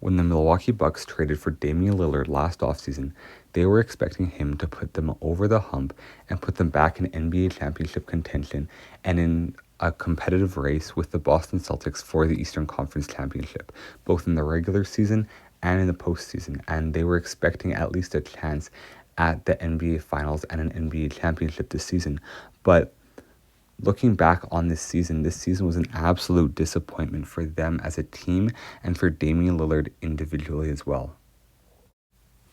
When the Milwaukee Bucks traded for Damian Lillard last offseason, they were expecting him to put them over the hump and put them back in NBA championship contention and in a competitive race with the Boston Celtics for the Eastern Conference Championship, both in the regular season and in the postseason. And they were expecting at least a chance at the NBA Finals and an NBA championship this season. But looking back on this season was an absolute disappointment for them as a team and for Damian Lillard individually as well.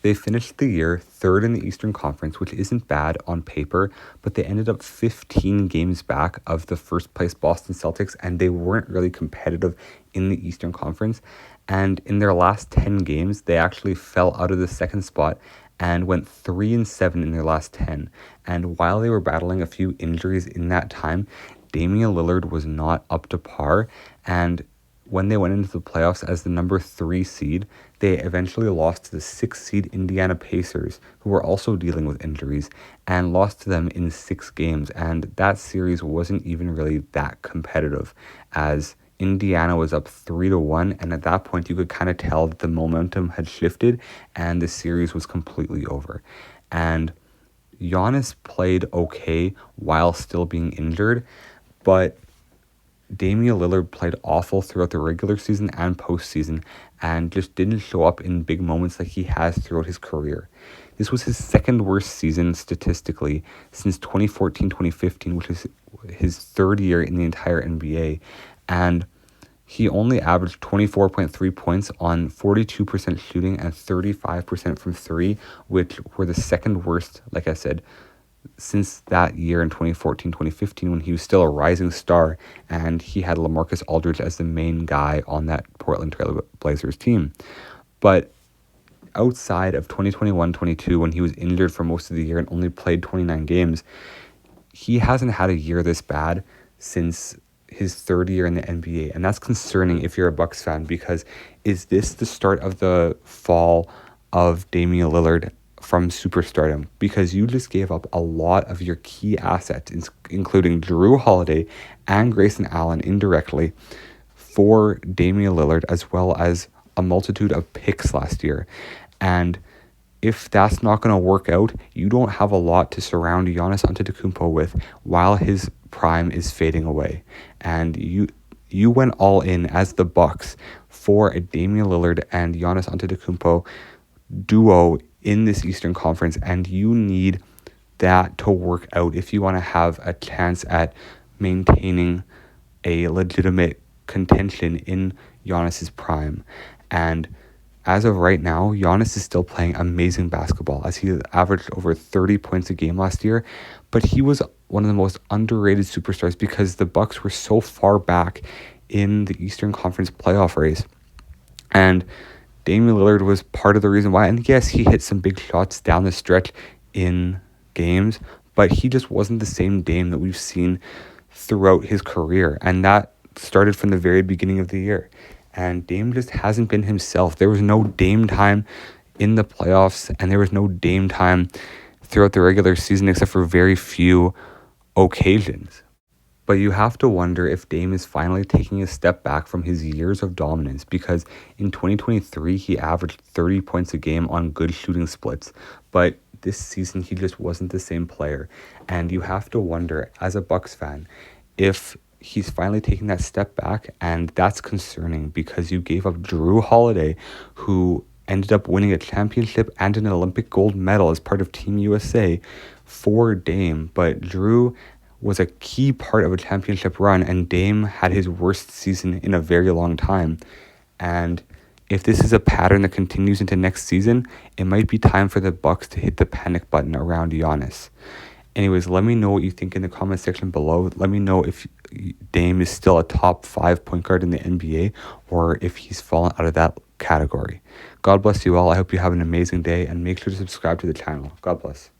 They finished the year third in the Eastern Conference, which isn't bad on paper, but they ended up 15 games back of the first place Boston Celtics, and they weren't really competitive in the Eastern Conference. And in their last 10 games, they actually fell out of the second spot and went 3-7 in their last 10. And while they were battling a few injuries in that time, Damian Lillard was not up to par. And when they went into the playoffs as the number 3 seed, they eventually lost to the 6th seed Indiana Pacers, who were also dealing with injuries, and lost to them in 6 games. And that series wasn't even really that competitive, as Indiana was up 3-1, and at that point you could kind of tell that the momentum had shifted and the series was completely over. And Giannis played okay while still being injured, but Damian Lillard played awful throughout the regular season and postseason and just didn't show up in big moments like he has throughout his career. This was his second worst season statistically since 2014-2015, which is his third year in the entire NBA. And he only averaged 24.3 points on 42% shooting and 35% from three, which were the second worst, like I said, since that year in 2014-2015 when he was still a rising star and he had LaMarcus Aldridge as the main guy on that Portland Trail Blazers team. But outside of 2021-22 when he was injured for most of the year and only played 29 games, he hasn't had a year this bad since his third year in the NBA. And that's concerning if you're a Bucks fan, because is this the start of the fall of Damian Lillard from superstardom? Because you just gave up a lot of your key assets, including Jrue Holiday and Grayson Allen indirectly, for Damian Lillard, as well as a multitude of picks last year. And if that's not going to work out, you don't have a lot to surround Giannis Antetokounmpo with while his prime is fading away. And you went all in as the Bucks for a Damian Lillard and Giannis Antetokounmpo duo in this Eastern Conference, and you need that to work out if you want to have a chance at maintaining a legitimate contention in Giannis's prime. And as of right now, Giannis is still playing amazing basketball, as he averaged over 30 points a game last year, but he was one of the most underrated superstars because the Bucks were so far back in the Eastern Conference playoff race. And Damian Lillard was part of the reason why. And yes, he hit some big shots down the stretch in games, but he just wasn't the same Dame that we've seen throughout his career. And that started from the very beginning of the year. And Dame just hasn't been himself. There was no Dame time in the playoffs, and there was no Dame time throughout the regular season except for very few occasions. But you have to wonder if Dame is finally taking a step back from his years of dominance, because in 2023, he averaged 30 points a game on good shooting splits. But this season, he just wasn't the same player. And you have to wonder, as a Bucks fan, if he's finally taking that step back, and that's concerning because you gave up Jrue Holiday, who ended up winning a championship and an Olympic gold medal as part of Team USA, for Dame. But Jrue was a key part of a championship run, and Dame had his worst season in a very long time. And if this is a pattern that continues into next season, it might be time for the Bucks to hit the panic button around Giannis. Anyways, let me know what you think in the comment section below. Let me know if Dame is still a top 5 point guard in the NBA or if he's fallen out of that category. God bless you all. I hope you have an amazing day, and make sure to subscribe to the channel. God bless.